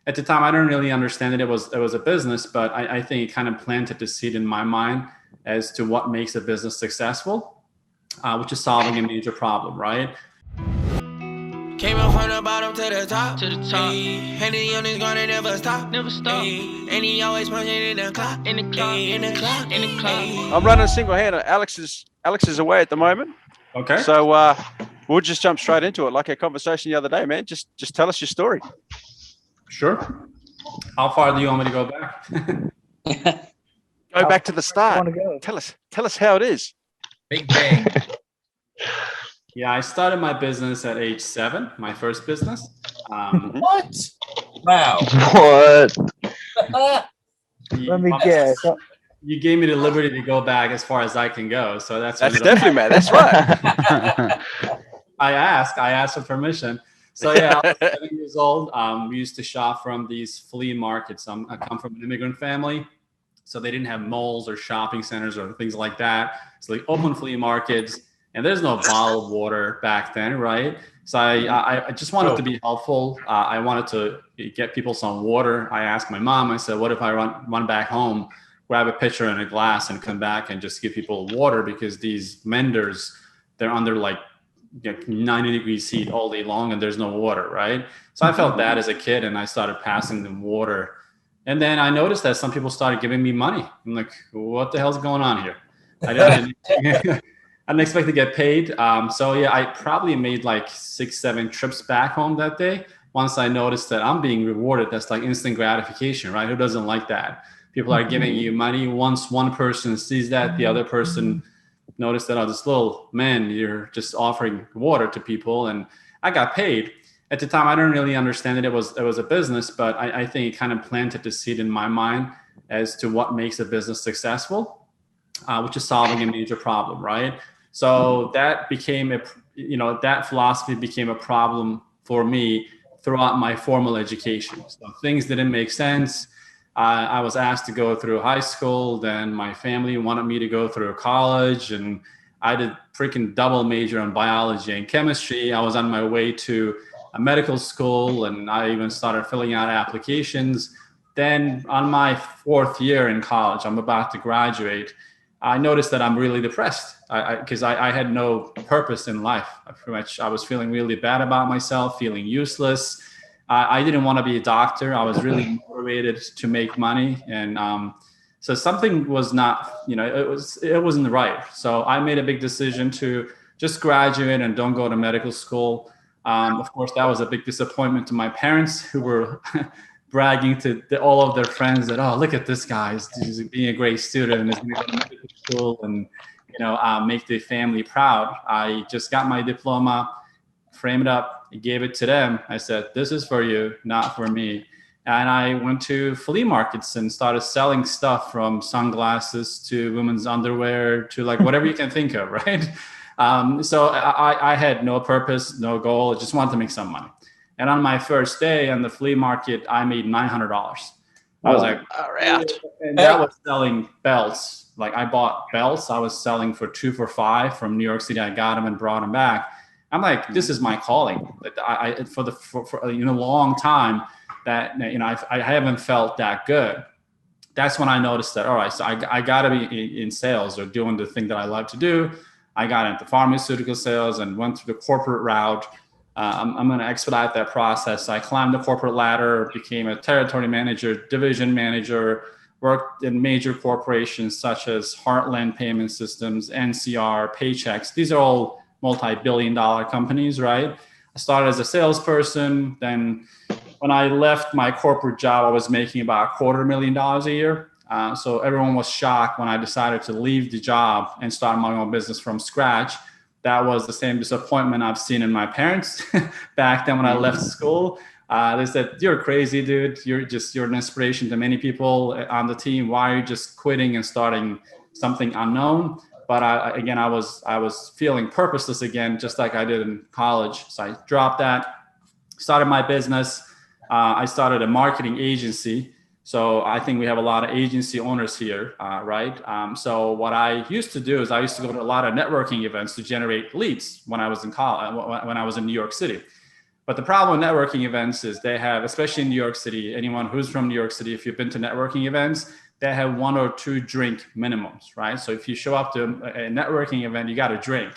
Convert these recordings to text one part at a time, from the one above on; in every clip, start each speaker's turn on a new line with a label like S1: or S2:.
S1: at the time I didn't really understand that it was a business, but I think it kind of planted the seed in my mind as to what makes a business successful, which is solving a major problem, right?
S2: Came up from the bottom to the top. And the youngest gonna never stop. And he always punching in the clock. In the clock.
S3: I'm running single-handed. Alex is away at the moment.
S1: Okay.
S3: So we'll just jump straight into it, like our conversation the other day, man. Just tell us your story.
S1: Sure. How far do you want me to go back?
S3: Go back to the start.
S4: Go?
S3: Tell us how it is.
S5: Big bang.
S1: Yeah, I started my business at age 7, my first business.
S5: What? Wow.
S4: What?
S1: Let
S4: me guess.
S1: You gave me the liberty to go back as far as I can go, so that's
S3: definitely, man. That's right.
S1: I asked for permission. So yeah, I was 7 years old. We used to shop from these flea markets. I come from an immigrant family, so they didn't have malls or shopping centers or things like that. So they open flea markets, and there's no bottled water back then, right? So I just wanted to be helpful. I wanted to get people some water. I asked my mom, I said, what if I run back home, grab a pitcher and a glass and come back and just give people water, because these vendors, they're under like 90 degrees heat all day long and there's no water, right? So I felt bad as a kid and I started passing them water. And then I noticed that some people started giving me money. I'm like, what the hell's going on here? I didn't expect to get paid. So yeah, I probably made like 6-7 trips back home that day. Once I noticed that I'm being rewarded, that's like instant gratification, right? Who doesn't like that? People are giving you money. Once one person sees that, the other person noticed that, oh, this little man, you're just offering water to people. And I got paid. At the time, I didn't really understand that it was a business, but I think it kind of planted the seed in my mind as to what makes a business successful, which is solving a major problem, right? So that became that philosophy became a problem for me throughout my formal education. So things didn't make sense. I was asked to go through high school. Then my family wanted me to go through college, and I did freaking double major in biology and chemistry. I was on my way to a medical school, and I even started filling out applications. Then on my 4th year in college, I'm about to graduate, I noticed that I'm really depressed because I had no purpose in life. I was feeling really bad about myself, feeling useless. I didn't want to be a doctor. I was really motivated to make money. And so something was not, it wasn't right. So I made a big decision to just graduate and don't go to medical school. Of course, that was a big disappointment to my parents, who were bragging to all of their friends that, oh, look at this guy, he's being a great student and is going to go to medical school and make the family proud. I just got my diploma, framed it up, gave it to them. I said, this is for you, not for me. And I went to flea markets and started selling stuff from sunglasses to women's underwear to like whatever you can think of, right? So I had no purpose, no goal. I just wanted to make some money. And on my first day on the flea market, I made $900. I was like, all right. And that was selling belts. Like I bought belts. I was selling for 2 for $5 from New York City. I got them and brought them back. I'm like, this is my calling. For a long time that, I haven't felt that good. That's when I noticed that, all right, so I got to be in sales or doing the thing that I love to do. I got into pharmaceutical sales and went through the corporate route. I'm going to expedite that process. I climbed the corporate ladder, became a territory manager, division manager, worked in major corporations such as Heartland Payment Systems, NCR, Paychex. These are all multi-billion-dollar companies, right? I started as a salesperson. Then when I left my corporate job, I was making about $250,000 a year. So everyone was shocked when I decided to leave the job and start my own business from scratch. That was the same disappointment I've seen in my parents back then when I left school. They said, you're crazy, dude. You're an inspiration to many people on the team. Why are you just quitting and starting something unknown? But I was feeling purposeless again, just like I did in college. So I dropped that, started my business. I started a marketing agency. So I think we have a lot of agency owners here, right? So what I used to do is I used to go to a lot of networking events to generate leads when I was in college, when I was in New York City. But the problem with networking events is they have, especially in New York City, anyone who's from New York City, if you've been to networking events, they have 1 or 2 drink minimums, right? So if you show up to a networking event, you got to drink.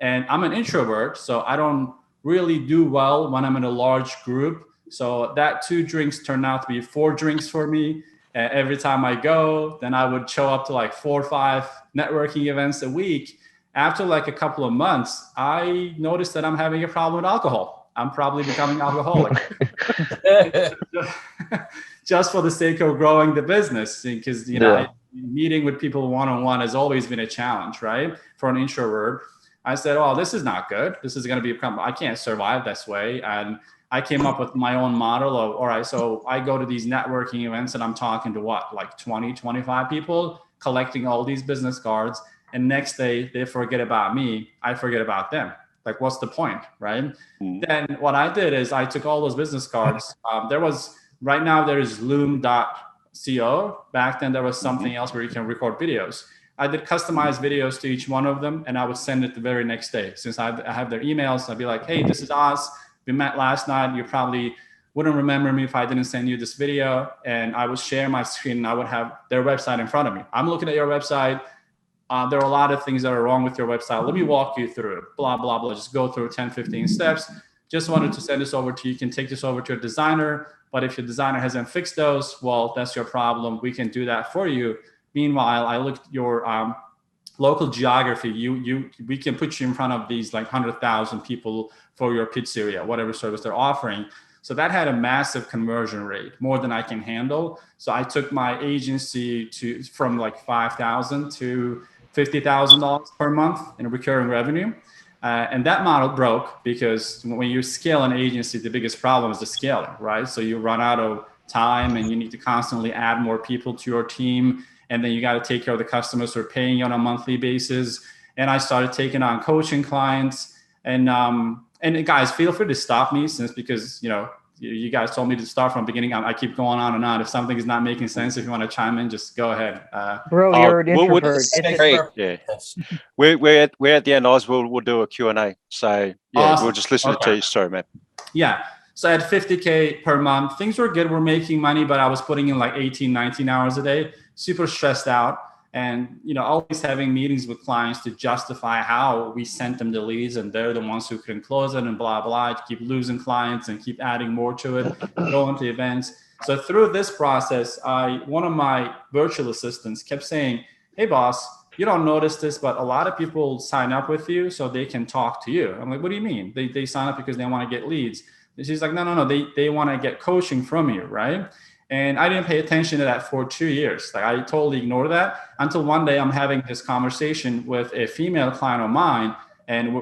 S1: And I'm an introvert, so I don't really do well when I'm in a large group. So that 2 drinks turned out to be 4 drinks for me. Every time I go, then I would show up to like 4 or 5 networking events a week. After like a couple of months, I noticed that I'm having a problem with alcohol. I'm probably becoming alcoholic just for the sake of growing the business. Because, meeting with people one-on-one has always been a challenge, right? For an introvert. I said, oh, this is not good. This is going to be a problem. I can't survive this way. And I came up with my own model of, all right, so I go to these networking events and I'm talking to like 20, 25 people, collecting all these business cards. And next day they forget about me. I forget about them. Like, what's the point, right? Then what I did is I took all those business cards. Right now there is loom.co. Back then there was something else where you can record videos. I did customized videos to each one of them, and I would send it the very next day. Since I have their emails, I'd be like, hey, this is Oz. We met last night. You probably wouldn't remember me if I didn't send you this video. And I would share my screen and I would have their website in front of me. I'm looking at your website. There are a lot of things that are wrong with your website. Let me walk you through it. Blah, blah, blah. Just go through 10, 15 steps. Just wanted to send this over to you. You can take this over to your designer. But if your designer hasn't fixed those, well, that's your problem. We can do that for you. Meanwhile, I looked at your local geography. We can put you in front of these like 100,000 people for your pizzeria, whatever service they're offering. So that had a massive conversion rate, more than I can handle. So I took my agency from like $5,000 to $50,000 per month in recurring revenue. And that model broke because when you scale an agency, the biggest problem is the scaling, right? So you run out of time and you need to constantly add more people to your team. And then you got to take care of the customers who are paying you on a monthly basis. And I started taking on coaching clients. And guys, feel free to stop me, since because, you guys told me to start from the beginning. I keep going on and on. If something is not making sense, if you want to chime in, just go ahead.
S4: Bro, you're an introvert.
S3: Yeah. We're at the end, Oz. We'll do a Q&A. So yeah, awesome. We'll just listen to you. Sorry, man. Yeah.
S1: So I had $50K per month. Things were good. We're making money, but I was putting in like 18, 19 hours a day, super stressed out. And, always having meetings with clients to justify how we sent them the leads and they're the ones who couldn't close it and blah, blah, to keep losing clients and keep adding more to it, going to events. So through this process, one of my virtual assistants kept saying, hey, boss, you don't notice this, but a lot of people sign up with you so they can talk to you. I'm like, what do you mean? They sign up because they want to get leads. And she's like, no, they want to get coaching from you, right? And I didn't pay attention to that for 2 years. Like, I totally ignored that until one day I'm having this conversation with a female client of mine. And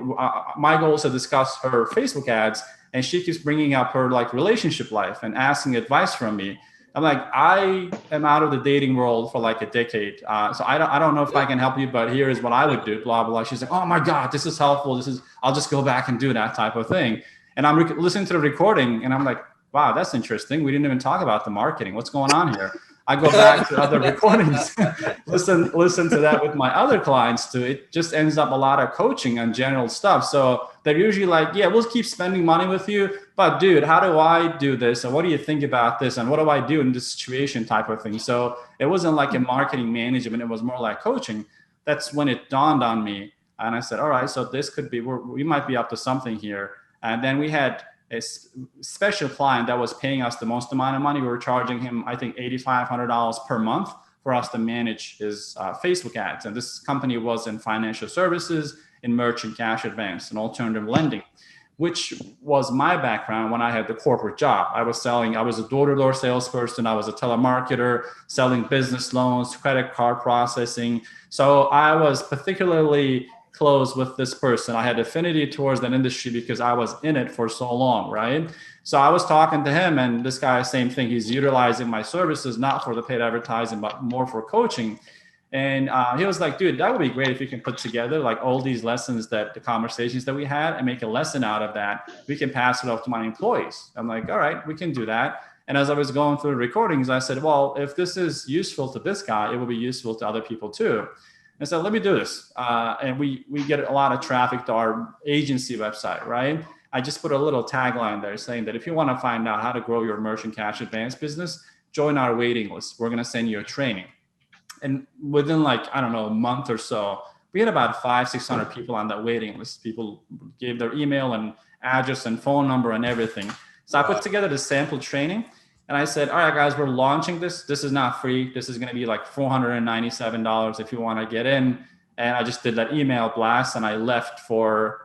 S1: my goal is to discuss her Facebook ads. And she keeps bringing up her like relationship life and asking advice from me. I'm like, I am out of the dating world for like a decade. So I don't know if I can help you, but here is what I would do, blah, blah. She's like, oh my God, this is helpful. I'll just go back and do that type of thing. And I'm listening to the recording and I'm like, wow, that's interesting. We didn't even talk about the marketing. What's going on here? I go back to other recordings, listen to that with my other clients too. It just ends up a lot of coaching and general stuff. So they're usually like, yeah, we'll keep spending money with you, but dude, how do I do this? And what do you think about this? And what do I do in this situation type of thing? So it wasn't like a marketing management. It was more like coaching. That's when it dawned on me. And I said, all right, so this could be, we might be up to something here. And then we had a special client that was paying us the most amount of money. We were charging him, I think, $8,500 per month for us to manage his Facebook ads. And this company was in financial services, in merchant cash advance, and alternative lending, which was my background when I had the corporate job. I was a door-to-door salesperson. I was a telemarketer, selling business loans, credit card processing. So I was particularly close with this person. I had affinity towards that industry because I was in it for so long, right? So I was talking to him, and this guy, same thing. He's utilizing my services, not for the paid advertising, but more for coaching. And he was like, dude, that would be great if you can put together like all these lessons, the conversations that we had, and make a lesson out of that. We can pass it off to my employees. I'm like, all right, we can do that. And as I was going through the recordings, I said, well, if this is useful to this guy, it will be useful to other people too. And so let me do this. And we get a lot of traffic to our agency website, right? I just put a little tagline there saying that if you want to find out how to grow your merchant cash advance business, join our waiting list. We're going to send you a training. And within like, I don't know, a month or so, we had about 500-600 people on that waiting list. People gave their email and address and phone number and everything. So I put together the sample training and I said, all right, guys, we're launching this. This is not free. This is going to be like $497 if you want to get in. And I just did that email blast and I left for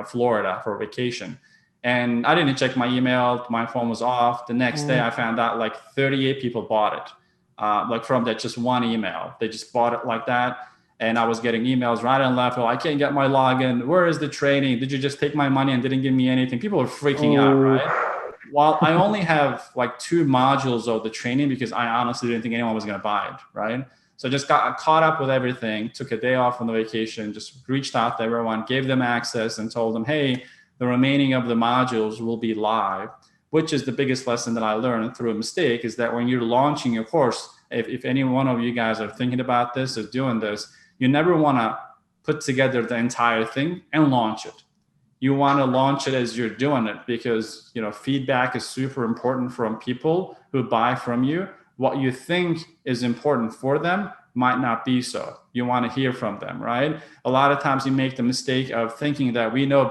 S1: Florida for vacation. And I didn't check my email. My phone was off. The next day I found out like 38 people bought it, like from that just one email. They just bought it like that. And I was getting emails right and left. Oh, I can't get my login. Where is the training? Did you just take my money and didn't give me anything? People were freaking out, right? While I only have like 2 modules of the training because I honestly didn't think anyone was going to buy it, right? So I just got caught up with everything, took a day off on the vacation, just reached out to everyone, gave them access and told them, hey, the remaining of the modules will be live, which is the biggest lesson that I learned through a mistake is that when you're launching your course, if any one of you guys are thinking about this or doing this, you never want to put together the entire thing and launch it. You want to launch it as you're doing it because, feedback is super important from people who buy from you. What you think is important for them might not be so. You want to hear from them, right? A lot of times you make the mistake of thinking that we know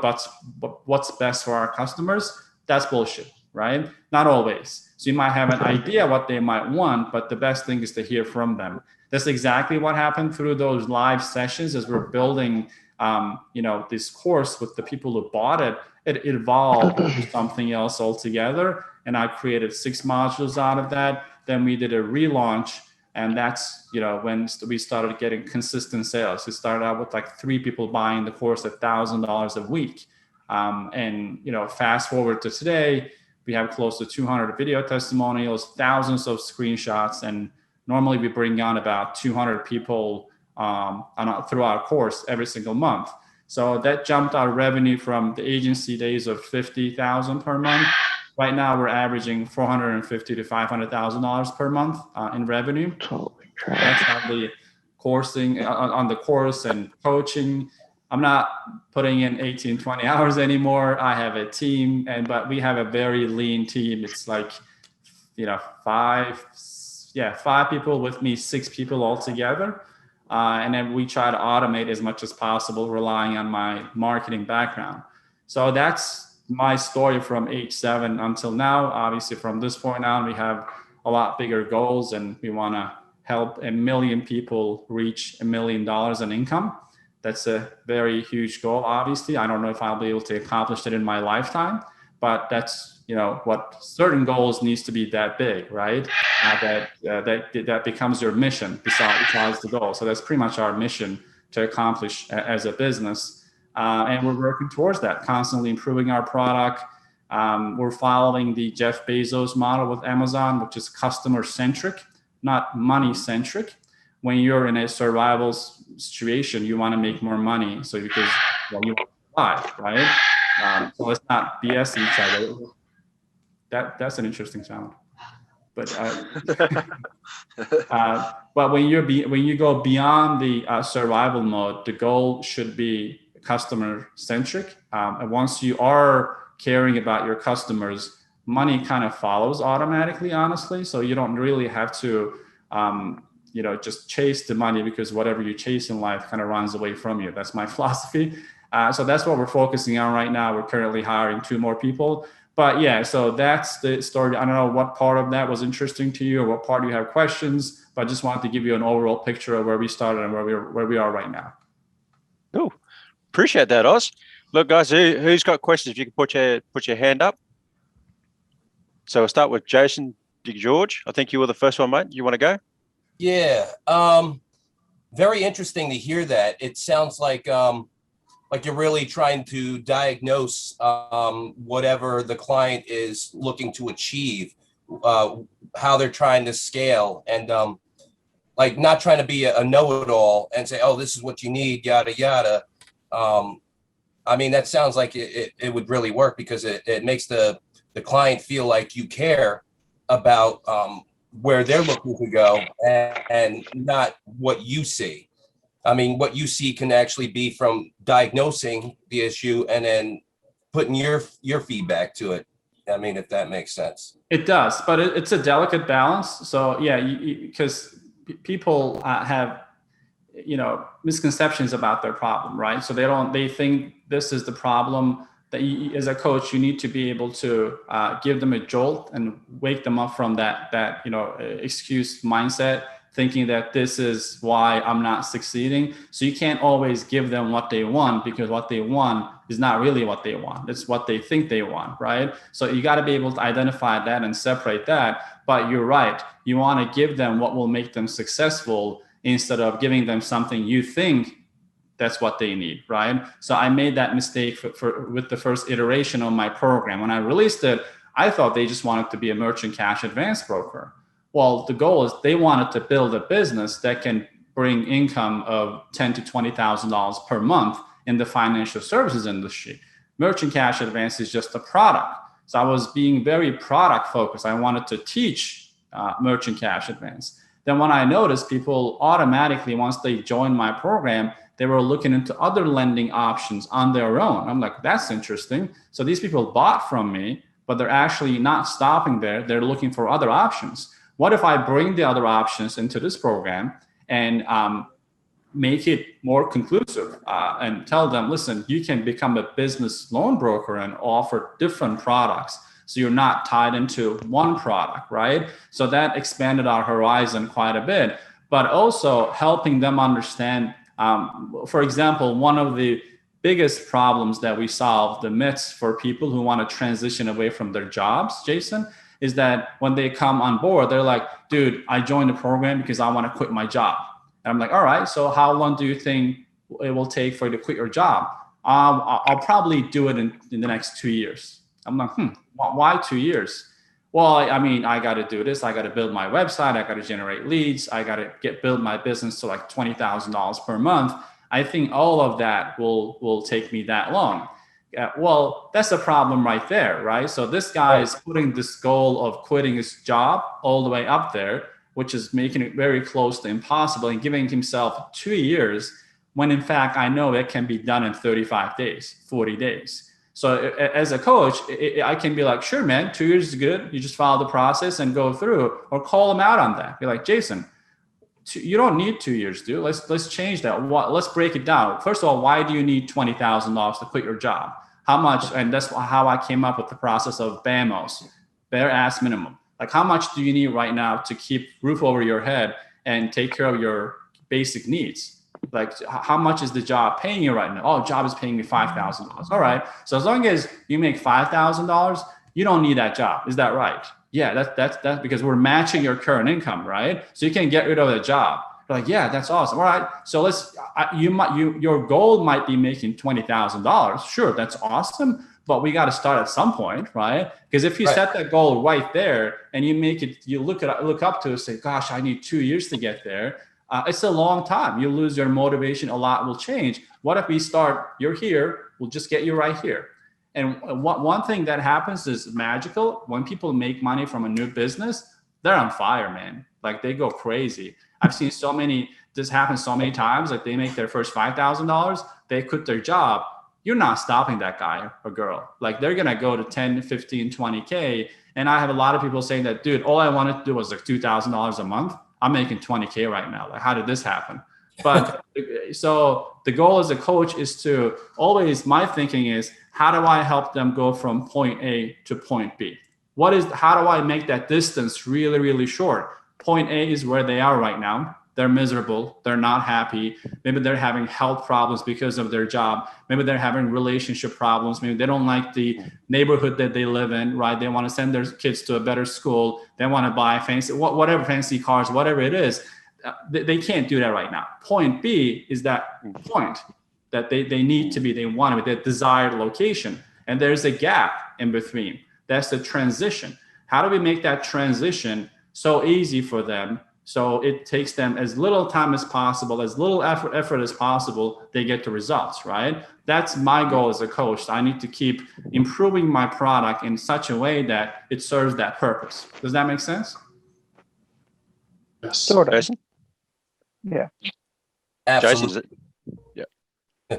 S1: what's best for our customers. That's bullshit, right? Not always. So you might have an idea what they might want, but the best thing is to hear from them. That's exactly what happened through those live sessions as we're building, this course with the people who bought it. It evolved into something else altogether. And I created 6 modules out of that. Then we did a relaunch. And that's, when we started getting consistent sales. We started out with like 3 people buying the course at $1,000 a week. Fast forward to today, we have close to 200 video testimonials, thousands of screenshots, and normally we bring on about 200 people through our course every single month. So that jumped our revenue from the agency days of $50,000 per month. Right now we're averaging $450,000 to $500,000 per month in revenue. That's on the coursing, on the course and coaching. I'm not putting in 18, 20 hours anymore. I have a team, but we have a very lean team. It's like, 5 people with me, 6 people altogether. And then we try to automate as much as possible, relying on my marketing background. So that's my story from age 7 until now. Obviously, from this point on, we have a lot bigger goals, and we want to help 1 million people reach $1 million in income. That's a very huge goal. Obviously, I don't know if I'll be able to accomplish it in my lifetime, but that's what certain goals needs to be that big, right? That becomes your mission besides the goal. So that's pretty much our mission to accomplish as a business. And we're working towards that, constantly improving our product. We're following the Jeff Bezos model with Amazon, which is customer centric, not money centric. When you're in a survival situation, you want to make more money. So because you want to survive, right? So let's not BS each other. That's an interesting sound. But but when you go beyond the survival mode, the goal should be customer centric. And once you are caring about your customers, money kind of follows automatically, honestly. So you don't really have to just chase the money, because whatever you chase in life kind of runs away from you. That's my philosophy. So that's what we're focusing on right now. We're currently hiring 2 more people. But yeah, so that's the story. I don't know what part of that was interesting to you or what part you have questions, but I just wanted to give you an overall picture of where we started and where we are right now.
S3: Cool. Appreciate that, Oz. Look, guys, who's got questions? If you can put your hand up. So we'll start with Jason George. I think you were the first one, mate. You want to go?
S5: Yeah. Very interesting to hear that. It sounds like you're really trying to diagnose whatever the client is looking to achieve, how they're trying to scale, and not trying to be a know-it-all and say, oh, this is what you need, yada, yada. That sounds like it would really work, because it makes the client feel like you care about where they're looking to go and not what you see. What you see can actually be from diagnosing the issue and then putting your feedback to it. I mean, if that makes sense.
S1: It does, but it's a delicate balance. So yeah, because people have, misconceptions about their problem, right? So they think this is the problem that as a coach, you need to be able to give them a jolt and wake them up from that excuse mindset, thinking that this is why I'm not succeeding. So you can't always give them what they want, because what they want is not really what they want. It's what they think they want, right? So you got to be able to identify that and separate that. But you're right. You want to give them what will make them successful instead of giving them something you think that's what they need, right? So I made that mistake with the first iteration of my program. When I released it, I thought they just wanted to be a merchant cash advance broker. Well, the goal is they wanted to build a business that can bring income of $10,000 to $20,000 per month in the financial services industry. Merchant cash advance is just a product. So I was being very product focused. I wanted to teach merchant cash advance. Then when I noticed people automatically, once they joined my program, they were looking into other lending options on their own. I'm like, that's interesting. So these people bought from me, but they're actually not stopping there. They're looking for other options. What if I bring the other options into this program and make it more conclusive and tell them, listen, you can become a business loan broker and offer different products. So you're not tied into one product, right? So that expanded our horizon quite a bit, but also helping them understand, for example, one of the biggest problems that we solve, the myths for people who want to transition away from their jobs, Jason, is that when they come on board, they're like, dude, I joined the program because I want to quit my job. And I'm like, all right, so how long do you think it will take for you to quit your job? I'll probably do it in the next 2 years. I'm like, why 2 years? Well, I mean, I got to do this. I got to build my website. I got to generate leads. I got to build my business to like $20,000 per month. I think all of that will take me that long. Well, that's a problem right there, right? So this guy is putting this goal of quitting his job all the way up there, which is making it very close to impossible and giving himself 2 years when in fact, I know it can be done in 35 days, 40 days. So as a coach, I can be like, sure, man, 2 years is good. You just follow the process and go through, or call him out on that. Be like, Jason, you don't need 2 years, dude. Let's change that. Let's break it down. First of all, why do you need $20,000 to quit your job? How much? And that's how I came up with the process of BAMOS, bare ass minimum. Like, how much do you need right now to keep roof over your head and take care of your basic needs? Like, how much is the job paying you right now? Oh, job is paying me $5,000. All right. So as long as you make $5,000, you don't need that job. Is that right? Yeah, that's because we're matching your current income, right? So you can get rid of the job. You're like, yeah, that's awesome. All right. So your goal might be making $20,000. Sure, that's awesome. But we got to start at some point, right? Because if you set that goal right there and you make it, you look up to it and say, gosh, I need 2 years to get there. It's a long time. You lose your motivation. A lot will change. What if we start, you're here, we'll just get you right here. And one thing that happens is magical. When people make money from a new business, they're on fire, man. Like, they go crazy. I've seen this happens so many times. Like, they make their first $5,000, they quit their job. You're not stopping that guy or girl. Like, they're going to go to 10, 15, 20K. And I have a lot of people saying that, dude, all I wanted to do was like $2,000 a month. I'm making 20K right now. Like, how did this happen? But so the goal as a coach is to always, my thinking is, how do I help them go from point A to point B? How do I make that distance really, really short? Point A is where they are right now. They're miserable. They're not happy. Maybe they're having health problems because of their job. Maybe they're having relationship problems. Maybe they don't like the neighborhood that they live in, right? They want to send their kids to a better school. They want to buy fancy cars, whatever it is. They can't do that right now. Point B is that point that they need to be, they want to be, their desired location. And there's a gap in between. That's the transition. How do we make that transition so easy for them? So it takes them as little time as possible, as little effort as possible, they get the results, right? That's my goal as a coach. I need to keep improving my product in such a way that it serves that purpose. Does that make sense?
S4: Yes. Sort of.
S3: Jason?
S4: Yeah.
S5: Absolutely.
S3: Jason, yeah.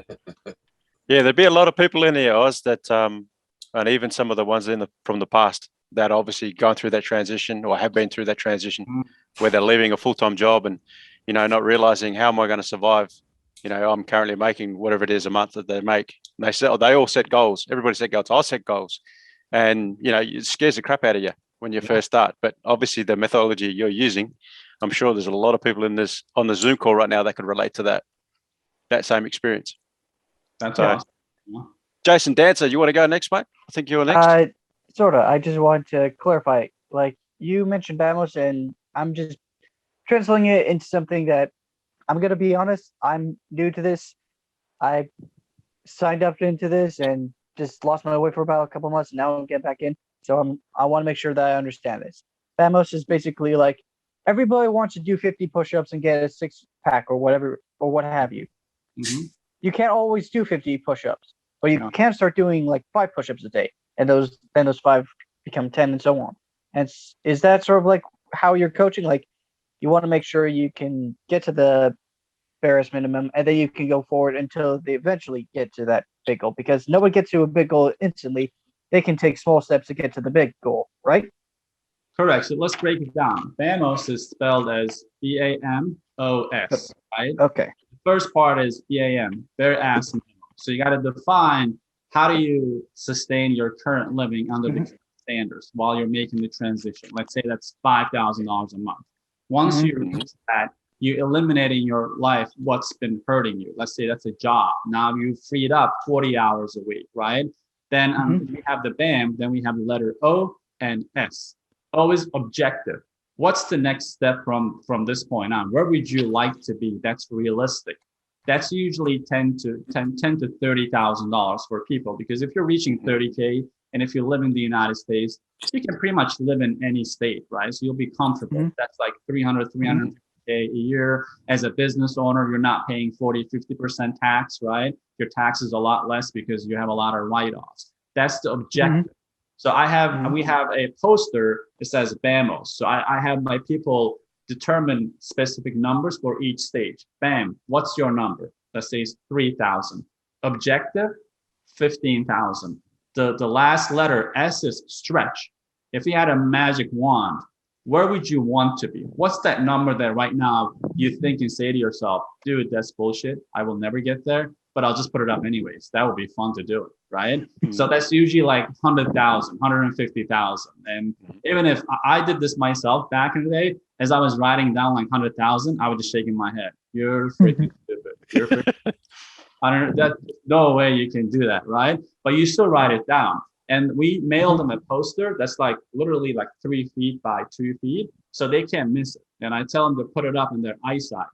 S3: Yeah, there'd be a lot of people in there, Oz, that and even some of the ones from the past that obviously gone through that transition or have been through that transition where they're leaving a full-time job and, not realizing how am I going to survive? I'm currently making whatever it is a month that they make. And they all set goals. Everybody set goals. I set goals. And, it scares the crap out of you when you first start. But obviously the methodology you're using, I'm sure there's a lot of people on the Zoom call right now that can relate to that same experience.
S1: That's awesome.
S3: Jason Dancer, you want to go next, mate? I think you were next.
S6: Sort of. I just want to clarify. Like you mentioned BAMOS, and I'm just translating it into something that I'm going to be honest. I'm new to this. I signed up into this and just lost my way for about a couple months. Now I'm getting back in. So I want to make sure that I understand this. BAMOS is basically like everybody wants to do 50 push-ups and get a 6-pack or whatever, or what have you.
S1: Mm-hmm.
S6: You can't always do 50 push-ups, but you can start doing like 5 push-ups a day. And those 5 become 10 and so on. And is that sort of like how you're coaching? Like you want to make sure you can get to the barest minimum and then you can go forward until they eventually get to that big goal, because nobody gets to a big goal instantly. They can take small steps to get to the big goal, right?
S1: Correct. So let's break it down. BAMOS is spelled as BAMOS, right?
S6: Okay.
S1: The first part is BAM, bare ass minimum. So you got to define how do you sustain your current living under the standards while you're making the transition. Let's say that's $5,000 a month. Once you reach that, you eliminate in your life what's been hurting you. Let's say that's a job. Now you've freed up 40 hours a week, right? Then we have the BAM, then we have the letter O and S. O is objective. What's the next step from this point on? Where would you like to be? That's realistic. That's usually $10,000 to $30,000 for people, because if you're reaching 30K and if you live in the United States, you can pretty much live in any state, right? So you'll be comfortable. That's like 350K a year. As a business owner, you're not paying 40-50% tax, right? Your tax is a lot less because you have a lot of write-offs. That's the objective. So we have a poster that says BAMOS. So I have my people determine specific numbers for each stage. BAM, what's your number? Let's say it's 3,000. Objective, 15,000. The last letter, S, is stretch. If you had a magic wand, where would you want to be? What's that number that right now you think and say to yourself, dude, that's bullshit. I will never get there, but I'll just put it up anyways. That would be fun to do it, right? So that's usually like 100,000, 150,000. And even if I did this myself back in the day, as I was writing down like 100,000, I was just shaking my head. You're freaking stupid. You're freaking no way you can do that, right? But you still write it down. And we mailed them a poster that's like literally like 3 feet by 2 feet, so they can't miss it. And I tell them to put it up in their eyesight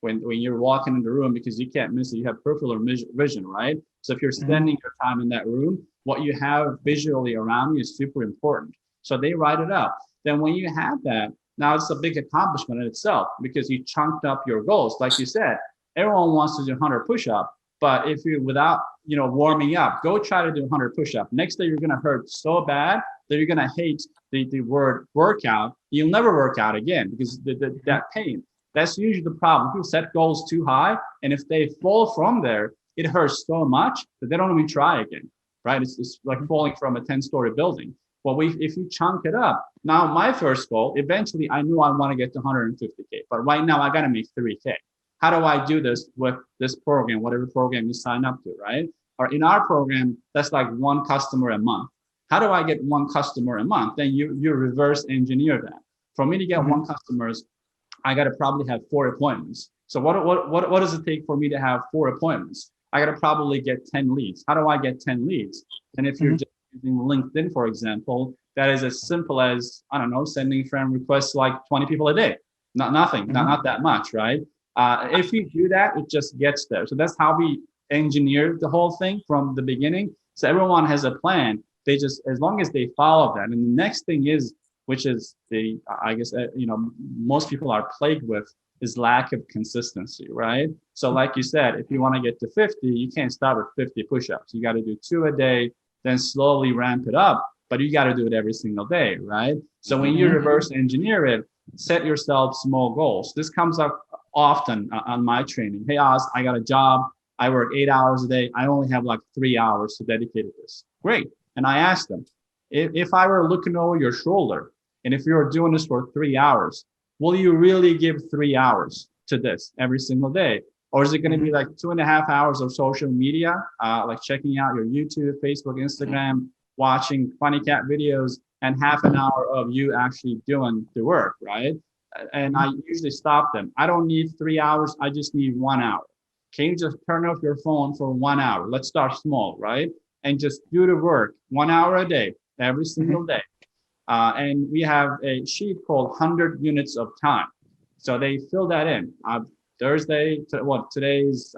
S1: when you're walking in the room, because you can't miss it. You have peripheral vision, right? So if you're spending your time in that room, what you have visually around you is super important. So they write it up. Then when you have that, now it's a big accomplishment in itself, because you chunked up your goals. Like you said, everyone wants to do 100 push-up, but if you without warming up, go try to do 100 push-up. Next day you're gonna hurt so bad that you're gonna hate the word workout. You'll never work out again because that pain. That's usually the problem. People set goals too high, and if they fall from there, it hurts so much that they don't even try again, right? It's like falling from a 10-story building. Well, if you chunk it up, now my first goal, eventually I knew I want to get to 150K, but right now I got to make 3K. How do I do this with this program, whatever program you sign up to, right? Or in our program, that's like 1 customer a month. How do I get 1 customer a month? Then you reverse engineer that. For me to get 1 customers, I got to probably have 4 appointments. So what does it take for me to have 4 appointments? I got to probably get 10 leads. How do I get 10 leads? And if you're just using LinkedIn, for example, that is as simple as, I don't know, sending friend requests to like 20 people a day. Nothing, not that much, right? If you do that, it just gets there. So that's how we engineered the whole thing from the beginning. So everyone has a plan. They just, as long as they follow that. And the next thing is, which is most people are plagued with, is lack of consistency, right? So like you said, if you want to get to 50, you can't start with 50 push-ups. You got to do 2 a day, then slowly ramp it up, but you got to do it every single day, right? So when you reverse engineer it, set yourself small goals. This comes up often on my training. Hey, Oz, I got a job. I work 8 hours a day. I only have like 3 hours to dedicate to this. Great. And I asked them, if I were looking over your shoulder, and if you're doing this for 3 hours, will you really give 3 hours to this every single day? Or is it going to be like 2.5 hours of social media, like checking out your YouTube, Facebook, Instagram, watching funny cat videos, and half an hour of you actually doing the work, right? And I usually stop them. I don't need 3 hours. I just need 1 hour. Can you just turn off your phone for 1 hour? Let's start small, right? And just do the work 1 hour a day, every single day. And we have a sheet called 100 units of time. So they fill that in. Thursday, today's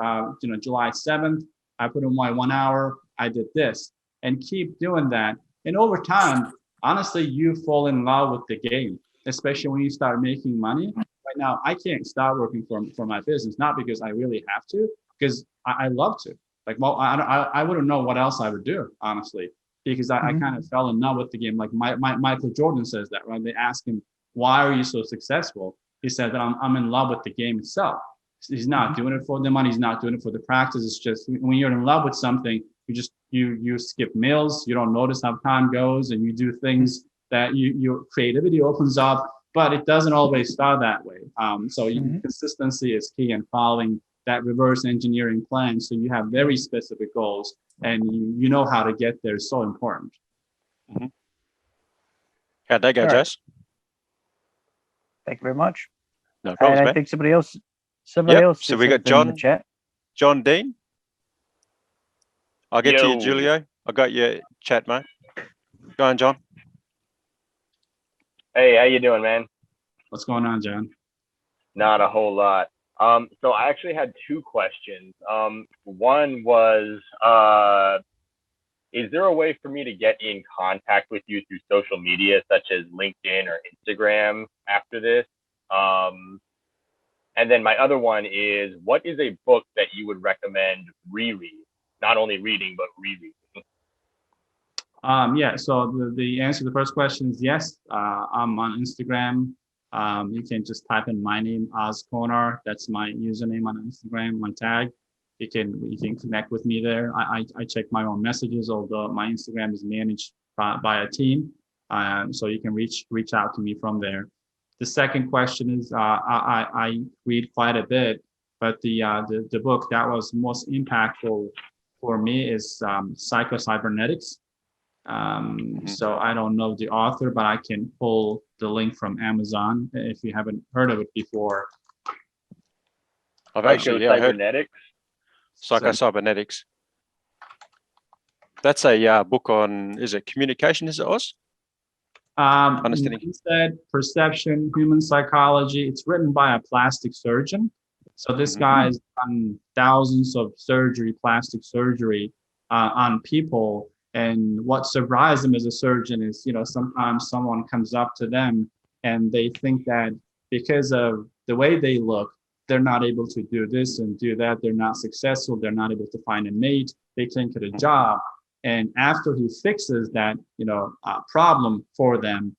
S1: July 7th. I put in my 1 hour. I did this, and keep doing that. And over time, honestly, you fall in love with the game, especially when you start making money. Right now, I can't stop working for my business, not because I really have to, because I love to. Like, well, I wouldn't know what else I would do, honestly, because I kind of fell in love with the game. Like Michael Jordan says that, right? They ask him, why are you so successful? He said that I'm in love with the game itself. He's not doing it for the money. He's not doing it for the practice. It's just when you're in love with something, you skip meals. You don't notice how time goes, and you do things that your creativity opens up. But it doesn't always start that way. So consistency is key, and following that reverse engineering plan, so you have very specific goals and you know how to get there, is so important.
S3: How'd that go,
S6: All right.
S3: Jess?
S6: Thank you very much.
S3: No problems,
S6: And I
S3: man.
S6: think somebody else.
S3: So
S6: did
S3: we got
S6: something in the chat.
S3: John Dean. I'll get to you,
S7: Yo.
S3: Julio. I got your chat, mate. Go on, John.
S7: Hey, how you doing, man?
S1: What's going on, John?
S7: Not a whole lot. So I actually had two questions. One was, is there a way for me to get in contact with you through social media, such as LinkedIn or Instagram after this? And then my other one is, what is a book that you would recommend reread? Not only reading, but rereading.
S1: Yeah, so the answer to the first question is yes. I'm on Instagram. You can just type in my name, Oz Konar. That's my username on Instagram, my tag. You can connect with me there. I check my own messages, although my Instagram is managed by a team. So you can reach out to me from there. The second question is, I read quite a bit, but the book that was most impactful for me is Psycho-Cybernetics. So I don't know the author, but I can pull the link from Amazon if you haven't heard of it before.
S3: I've actually heard
S7: Cybernetics.
S3: Psycho-Cybernetics. That's a book on, is it communication? Is it, Oz? Understanding.
S1: Instead, perception, human psychology. It's written by a plastic surgeon. So this guy has done thousands of plastic surgery on people. And what surprised him as a surgeon is, sometimes someone comes up to them and they think that because of the way they look, they're not able to do this and do that. They're not successful. They're not able to find a mate. They can't get a job. And after he fixes that, problem for them,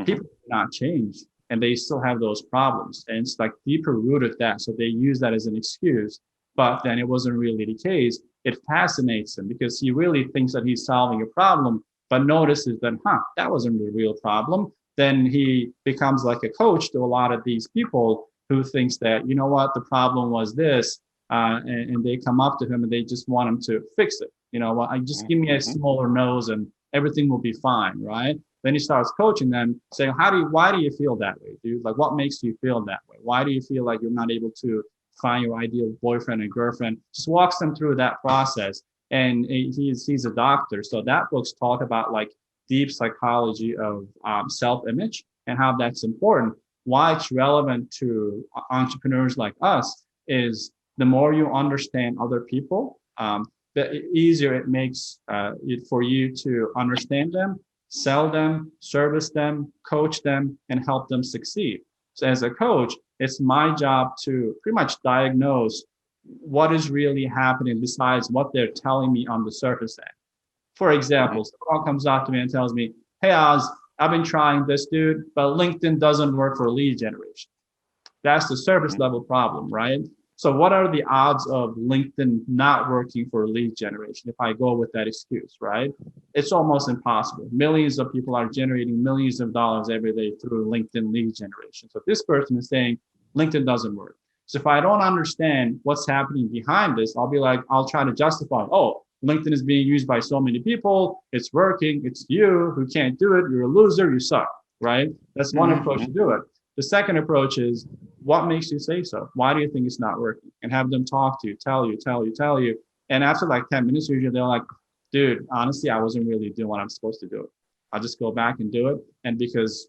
S1: people do not change, and they still have those problems. And it's like deeper rooted that. So they use that as an excuse, but then it wasn't really the case. It fascinates him because he really thinks that he's solving a problem, but notices that, that wasn't the real problem. Then he becomes like a coach to a lot of these people who thinks that, the problem was this, and they come up to him and they just want him to fix it. Just give me a smaller nose and everything will be fine, right? Then he starts coaching them, saying, why do you feel that way, dude? Like, what makes you feel that way? Why do you feel like you're not able to find your ideal boyfriend and girlfriend? Just walks them through that process. And he's a doctor. So that book's talk about like deep psychology of self-image and how that's important. Why it's relevant to entrepreneurs like us is the more you understand other people, the easier it makes it for you to understand them, sell them, service them, coach them, and help them succeed. So as a coach, it's my job to pretty much diagnose what is really happening besides what they're telling me on the surface end. For example, someone comes up to me and tells me, hey, Oz, I've been trying this, dude, but LinkedIn doesn't work for lead generation. That's the surface level problem, right? So what are the odds of LinkedIn not working for lead generation if I go with that excuse, right? It's almost impossible. Millions of people are generating millions of dollars every day through LinkedIn lead generation. So this person is saying LinkedIn doesn't work. So if I don't understand what's happening behind this, I'll be like, I'll try to justify, oh, LinkedIn is being used by so many people. It's working. It's you who can't do it. You're a loser. You suck, right? That's one approach to do it. The second approach is, what makes you say so? Why do you think it's not working? And have them talk to you, tell you. And after like 10 minutes, usually they're like, dude, honestly, I wasn't really doing what I'm supposed to do. I'll just go back and do it. And because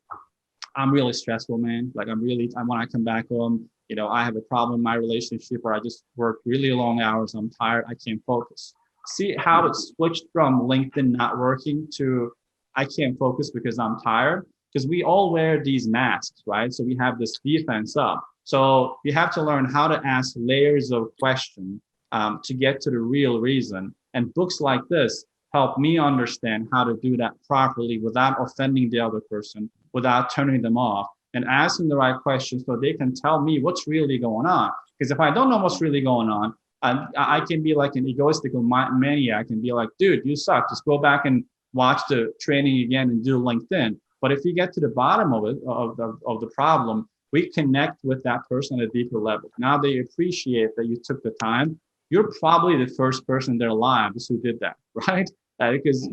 S1: I'm really stressful, man. Like when I come back home, I have a problem in my relationship where I just work really long hours. I'm tired. I can't focus. See how it switched from LinkedIn not working to I can't focus because I'm tired? Because we all wear these masks, right? So we have this defense up. So you have to learn how to ask layers of question to get to the real reason. And books like this help me understand how to do that properly without offending the other person, without turning them off, and asking the right questions so they can tell me what's really going on. Because if I don't know what's really going on, I can be like an egoistical maniac and be like, dude, you suck. Just go back and watch the training again and do LinkedIn. But if you get to the bottom of it, of the problem, we connect with that person at a deeper level. Now they appreciate that you took the time. You're probably the first person in their lives who did that, right? Because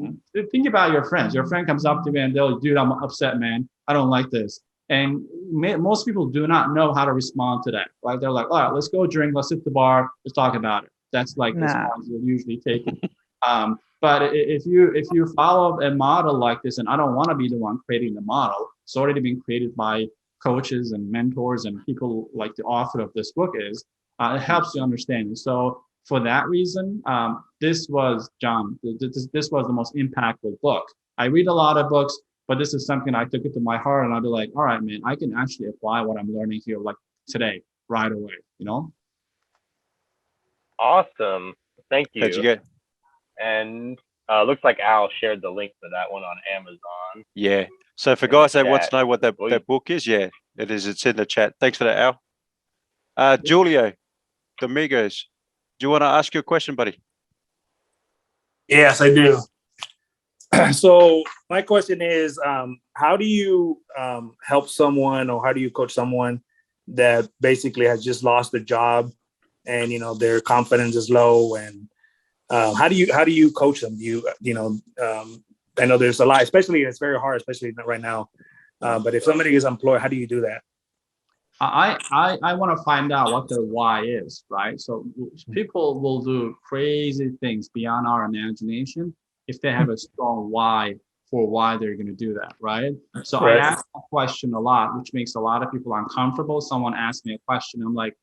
S1: think about your friends. Your friend comes up to me and they'll, dude, I'm upset, man. I don't like this. And most people do not know how to respond to that, right? They're like, all right, let's go drink, let's hit the bar, let's talk about it. That's like the response you'll usually take. But if you follow a model like this, and I don't want to be the one creating the model, it's already been created by coaches and mentors and people like the author of this book is, it helps you understand. So for that reason, this was the most impactful book. I read a lot of books, but this is something I took it to my heart, and I'll be like, all right, man, I can actually apply what I'm learning here like today, right away,
S7: Awesome. Thank you.
S3: How'd you get?
S7: And looks like Al shared the link for that one on Amazon.
S3: Yeah. So for guys that want to know what that book is, yeah, it is. It's in the chat. Thanks for that, Al. Julio Domingos, do you want to ask your question, buddy?
S8: Yes, I do. So my question is, how do you help someone, or how do you coach someone that basically has just lost a job and their confidence is low, and how do you coach them? I know there's a lot, especially it's very hard, especially right now. But if somebody is employed, how do you do that?
S1: I want to find out what their why is, right? So people will do crazy things beyond our imagination if they have a strong why for why they're going to do that, right? So I ask that question a lot, which makes a lot of people uncomfortable. Someone asks me a question, I'm like,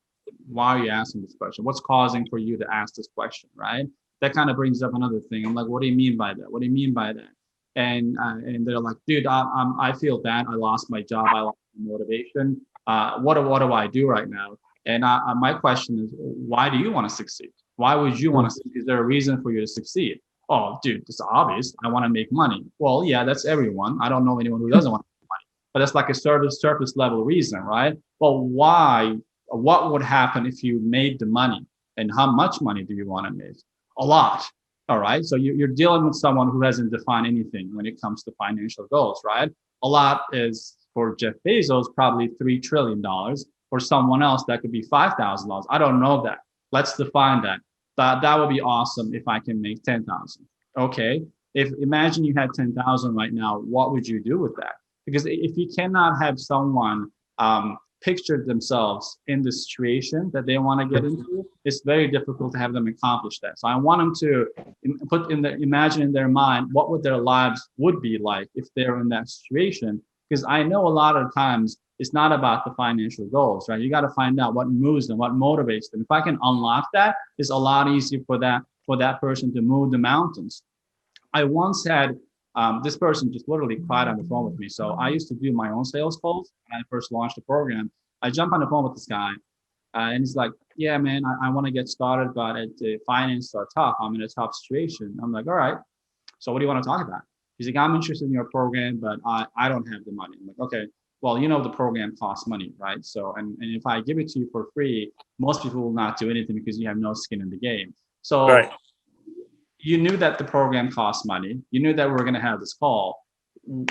S1: why are you asking this question? What's causing for you to ask this question, right? That kind of brings up another thing. I'm like, what do you mean by that? What do you mean by that? And they're like, dude, I feel bad. I lost my job. I lost my motivation. What do I do right now? And my question is, why do you want to succeed? Why would you want to succeed? Is there a reason for you to succeed? Oh, dude, it's obvious. I want to make money. Well, yeah, that's everyone. I don't know anyone who doesn't want to make money. But that's like a surface level reason, right? Well, why? What would happen if you made the money? And how much money do you want to make? A lot. All right. So you're dealing with someone who hasn't defined anything when it comes to financial goals, right? A lot is, for Jeff Bezos, probably $3 trillion. For someone else, that could be $5,000. I don't know that. Let's define that. That would be awesome if I can make 10,000. Okay. Imagine you had 10,000 right now, what would you do with that? Because if you cannot have someone picture themselves in the situation that they want to get into, it's very difficult to have them accomplish that. So I want them to imagine in their mind what would their lives would be like if they're in that situation. Because I know a lot of times it's not about the financial goals, right? You got to find out what moves them, what motivates them. If I can unlock that, it's a lot easier for that person to move the mountains. I once had this person just literally cried on the phone with me. So I used to do my own sales calls when I first launched the program. I jump on the phone with this guy and he's like, yeah, man, I want to get started, but the finance are tough. I'm in a tough situation. I'm like, all right. So what do you want to talk about? He's like, I'm interested in your program, but I don't have the money. I'm like, okay, well, you know, the program costs money, right? So, and if I give it to you for free, most people will not do anything because you have no skin in the game. So
S8: Right.
S1: you knew that the program costs money. You knew that we were going to have this call.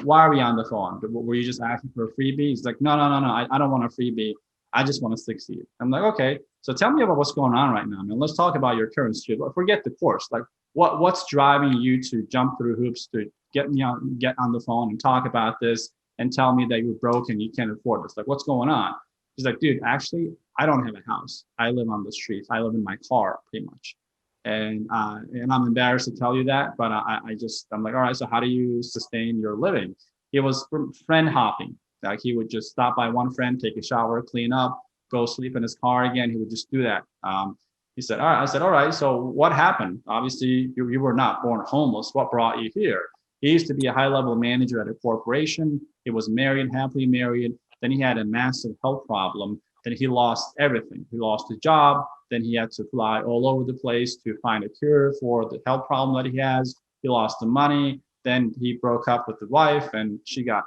S1: Why are we on the phone? Were you just asking for a freebie? He's like, no. I don't want a freebie. I just want to succeed. I'm like, okay. So tell me about what's going on right now, man. Let's talk about your current student. Forget the course. Like, what's driving you to jump through hoops to get on the phone and talk about this and tell me that you're broke and you can't afford this? Like, what's going on? He's like, dude, actually, I don't have a house. I live on the streets. I live in my car, pretty much. And I'm embarrassed to tell you that, but I'm like, all right, so how do you sustain your living? He was friend hopping. Like, he would just stop by one friend, take a shower, clean up, go sleep in his car again. He would just do that. He said, all right. I said, all right, so what happened? Obviously, you were not born homeless. What brought you here? He used to be a high-level manager at a corporation. He was married, happily married. Then he had a massive health problem. Then he lost everything. He lost his job. Then he had to fly all over the place to find a cure for the health problem that he has. He lost the money. Then he broke up with the wife, and she got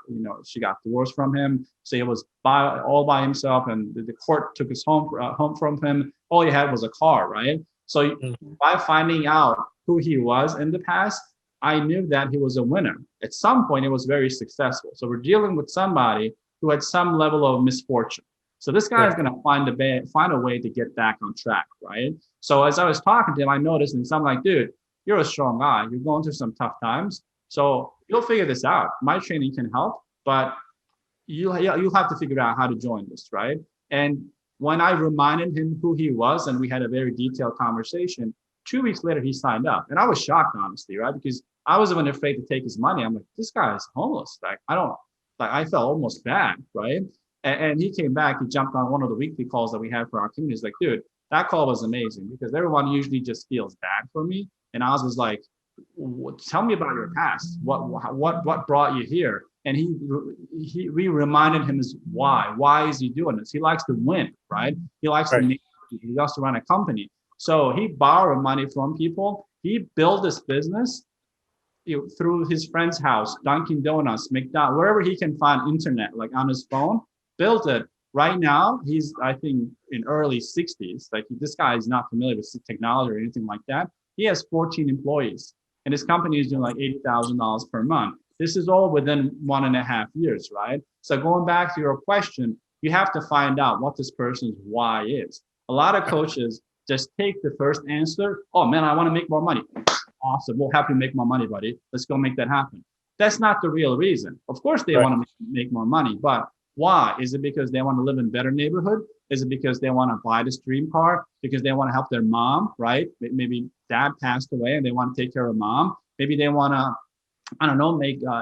S1: divorced from him. So he was all by himself, and the court took his home from him. All he had was a car, right? So by finding out who he was in the past, I knew that he was a winner. At some point, he was very successful. So we're dealing with somebody who had some level of misfortune. So this guy is going to find a way to get back on track, right? So as I was talking to him, I noticed, and so I'm like, dude, you're a strong guy. You're going through some tough times. So you'll figure this out. My training can help, but you'll have to figure out how to join this, right? And when I reminded him who he was, and we had a very detailed conversation, 2 weeks later, he signed up. And I was shocked, honestly, right? Because I was even afraid to take his money. I'm like, this guy is homeless. I felt almost bad, right? And he came back, he jumped on one of the weekly calls that we had for our community. He's like, dude, that call was amazing, because everyone usually just feels bad for me. And Oz was like, tell me about your past. What brought you here? And we reminded him his why. Why is he doing this? He likes to win, right? He likes to make, he likes to run a company. So he borrowed money from people. He built this business through his friend's house, Dunkin' Donuts, McDonald's, wherever he can find internet, like on his phone, built it. Right now, he's, I think, in early 60s. Like, this guy is not familiar with technology or anything like that. He has 14 employees, and his company is doing like $80,000 per month. This is all within 1.5 years, right? So going back to your question, you have to find out what this person's why is. A lot of coaches just take the first answer. Oh man, I want to make more money. Awesome, we'll help you make more money, buddy. Let's go make that happen. That's not the real reason. Of course, they want to make more money, but why? Is it because they want to live in a better neighborhood? Is it because they want to buy this dream car? Because they want to help their mom, right? Maybe dad passed away and they want to take care of mom. Maybe they want to, I don't know,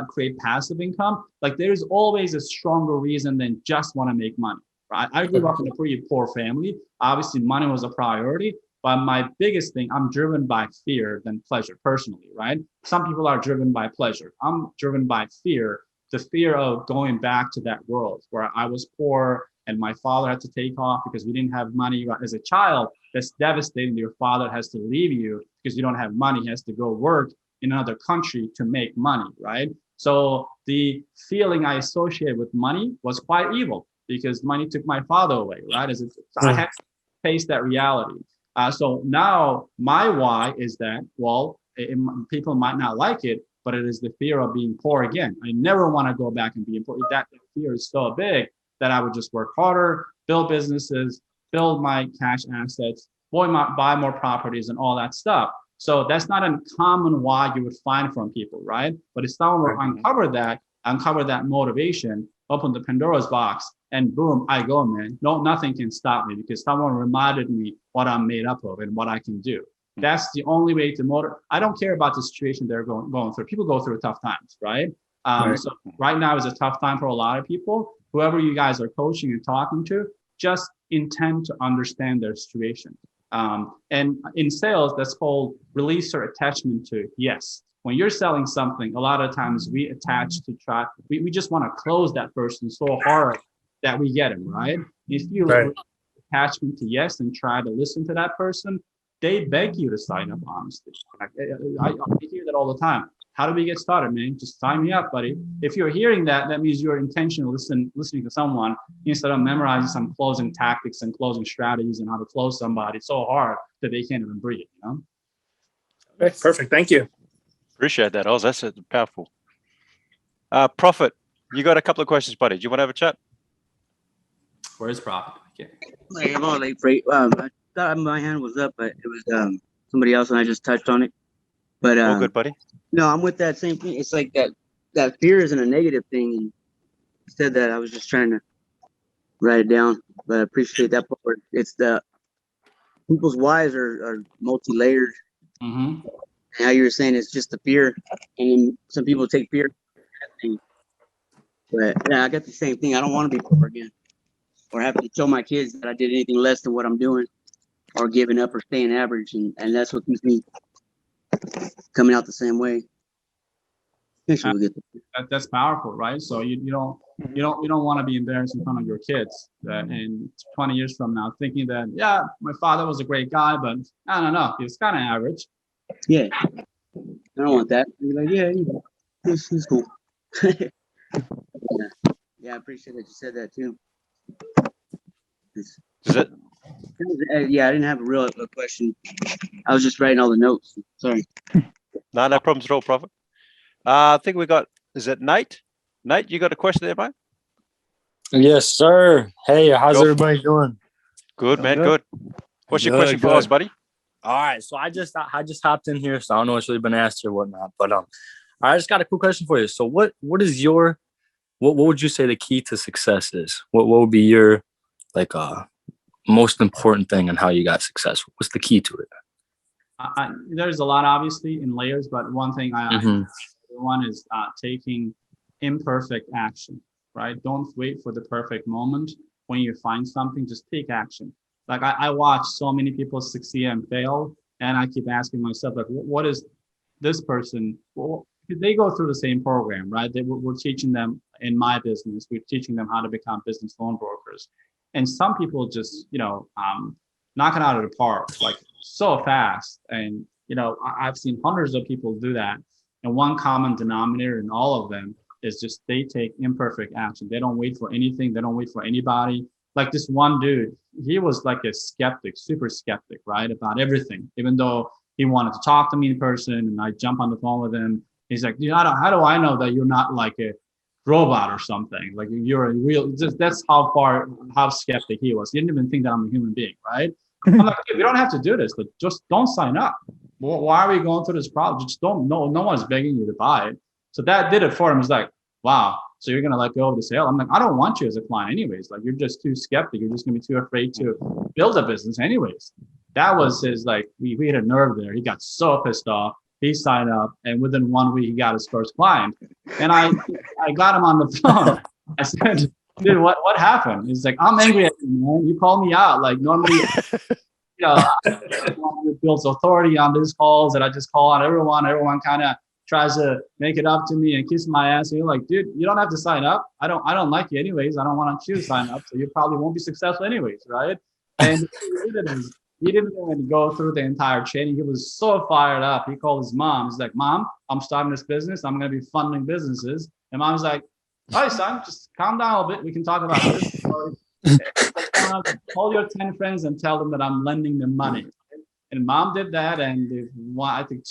S1: create passive income. Like, there's always a stronger reason than just want to make money, right? I grew up in a pretty poor family. Obviously, money was a priority, but my biggest thing, I'm driven by fear than pleasure personally, right? Some people are driven by pleasure. I'm driven by fear. The fear of going back to that world where I was poor and my father had to take off because we didn't have money. As a child, that's devastating. Your father has to leave you because you don't have money. He has to go work in another country to make money, right? So the feeling I associated with money was quite evil, because money took my father away, right? I had to face that reality. So now my why is that, well, people might not like it, but it is the fear of being poor again. I never want to go back and be poor. That fear is so big that I would just work harder, build businesses, build my cash assets, buy more properties and all that stuff. So that's not a common why you would find from people, right? But if someone will uncover that motivation, open the Pandora's box, and boom, I go, man. No, nothing can stop me, because someone reminded me what I'm made up of and what I can do. That's the only way to motivate. I don't care about the situation they're going through. People go through tough times, right? So right now is a tough time for a lot of people. Whoever you guys are coaching and talking to, just intend to understand their situation. And in sales, that's called release or attachment to yes. When you're selling something, a lot of times we attach to we just want to close that person so hard that we get him, right? If you attachment to yes and try to listen to that person, they beg you to sign up, honestly. I hear that all the time. how do we get started, man? Just sign me up, buddy. If you're hearing that, that means you're intentionally listening to someone instead of memorizing some closing tactics and closing strategies and how to close somebody so hard that they can't even breathe, you know?
S8: Okay, perfect. Thank you.
S3: Appreciate that, Oz. That's powerful. Prophet, you got a couple of questions, buddy. Do you want to have a chat?
S1: Where's Prophet? Okay.
S9: Hey, I'm all late, Freight. I thought my hand was up, but it was somebody else, and I just touched on it. But
S3: All good, buddy.
S9: no, I'm with that same thing. It's like that fear isn't a negative thing. And you said that, I was just trying to write it down, but I appreciate that part. It's the people's whys are multi-layered.
S1: Mm-hmm.
S9: And how you were saying it's just the fear, and then some people take fear. But yeah, I got the same thing. I don't want to be poor again, or have to tell my kids that I did anything less than what I'm doing, or giving up or staying average, and that's what keeps me coming out the same way. Eventually we'll get there.
S1: That's powerful, right? So you don't want to be embarrassed in front of your kids, and 20 years from now, thinking that my father was a great guy, but I don't know, he was kind of average.
S9: Yeah, I don't want that. Be like, he's cool. Yeah, I appreciate that you said that too.
S3: Is it?
S9: Yeah, I didn't have a real question. I was just writing all the notes. Sorry.
S3: No problems at all, Prophet. I think we got, is it Nate? Nate, you got a question there, mate?
S10: Yes, sir. Hey, how's everybody doing?
S3: Good, man. Good. What's your question for us, buddy?
S10: All right, so I just hopped in here, so I don't know what's really been asked or whatnot, but I just got a cool question for you. So what is your what would you say the key to success is? What would be your most important thing and how you got successful? What's the key to it?
S1: There's a lot, obviously, in layers, but one thing one is taking imperfect action, right? Don't wait for the perfect moment. When you find something, just take action. Like I watch so many people succeed and fail, and I keep asking myself, like, what is this person? Well, they go through the same program, right? We're teaching them in my business. We're teaching them how to become business loan brokers, and some people just, knock it out of the park, like so fast. And I've seen hundreds of people do that, and one common denominator in all of them is just they take imperfect action. They don't wait for anything. They don't wait for anybody. Like this one dude, he was like a skeptic, super skeptic, right, about everything, even though he wanted to talk to me in person, and I jump on the phone with him. He's like, how do I know that you're not like a robot or something? Like you're a real, that's how skeptic he was. He didn't even think that I'm a human being, right? I'm like, we don't have to do this, but just don't sign up. Why are we going through this problem? Just don't, no one's begging you to buy it. So that did it for him. It's like, wow, so you're going to let go of the sale? I'm like, I don't want you as a client anyways. Like, you're just too skeptic. You're just going to be too afraid to build a business anyways. That was his, like, we hit a nerve there. He got so pissed off. He signed up, and within 1 week, he got his first client. And I got him on the phone. I said, dude, what happened? He's like, I'm angry at you, man. You called me out. Like, normally, builds authority on these calls, and I just call on everyone. Everyone kind of tries to make it up to me and kiss my ass. And you're like, dude, you don't have to sign up. I don't like you anyways. I don't want you to sign up. So you probably won't be successful anyways, right? And he didn't even go through the entire training. He was so fired up. He called his mom. He's like, Mom, I'm starting this business. I'm going to be funding businesses. And Mom's like, all right, son, just calm down a little bit. We can talk about this. Call your 10 friends and tell them that I'm lending them money. And Mom did that. And I think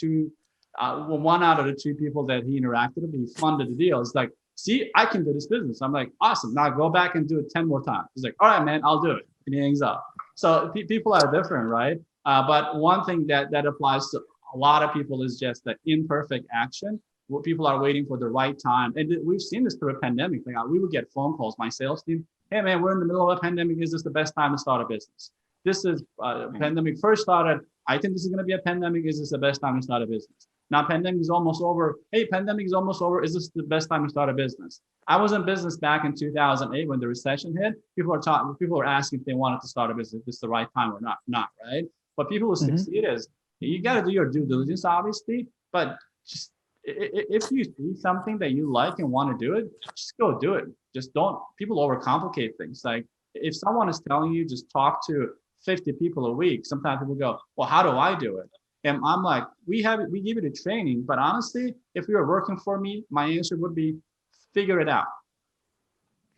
S1: one out of the 2 people that he interacted with, he funded the deal. It's like, see, I can do this business. I'm like, awesome. Now go back and do it 10 more times. He's like, all right, man, I'll do it. And he hangs up. So people are different, right? But one thing that applies to a lot of people is just that imperfect action, where people are waiting for the right time. And we've seen this through a pandemic. Like, we would get phone calls, my sales team, hey man, we're in the middle of a pandemic. Is this the best time to start a business? This is pandemic first started. I think this is going to be a pandemic. Is this the best time to start a business? Now pandemic is almost over. Hey, pandemic is almost over. Is this the best time to start a business? I was in business back in 2008 when the recession hit. People were asking if they wanted to start a business, if it's the right time or not, right? But people who succeed is, you got to do your due diligence, obviously, but just if you see something that you like and want to do it, just go do it. Just don't, people overcomplicate things. Like, if someone is telling you just talk to 50 people a week, sometimes people go, well, how do I do it? And I'm like, we give you the training, but honestly, if you were working for me, my answer would be figure it out.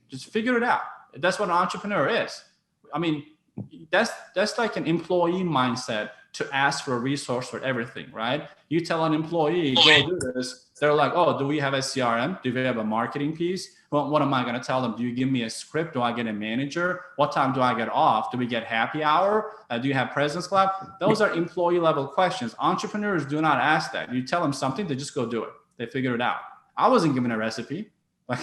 S1: Just figure it out. That's what an entrepreneur is. I mean, that's like an employee mindset to ask for a resource for everything, right? You tell an employee, go do this. They're like, oh, do we have a CRM? Do we have a marketing piece? Well, what am I going to tell them? Do you give me a script? Do I get a manager? What time do I get off? Do we get happy hour? Do you have President's Club? Those are employee level questions. Entrepreneurs do not ask that. You tell them something, they just go do it. They figure it out. I wasn't given a recipe. Like,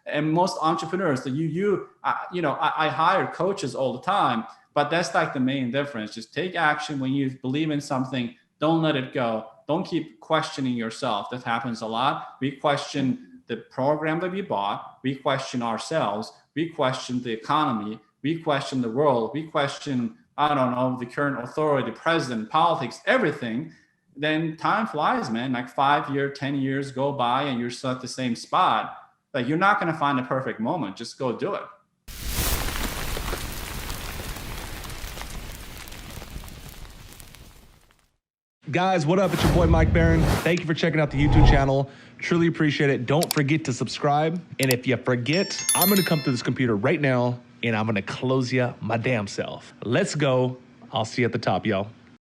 S1: and most entrepreneurs that I hire coaches all the time, but that's like the main difference. Just take action when you believe in something. Don't let it go. Don't keep questioning yourself. That happens a lot. We question the program that we bought. We question ourselves. We question the economy. We question the world. We question, I don't know, the current authority, the president, politics, everything. Then time flies, man. Like 5 years, 10 years go by and you're still at the same spot. Like, you're not going to find a perfect moment. Just go do it.
S11: Guys, what up? It's your boy, Mike Barron. Thank you for checking out the YouTube channel. Truly appreciate it. Don't forget to subscribe. And if you forget, I'm going to come to this computer right now and I'm going to close you my damn self. Let's go. I'll see you at the top, y'all.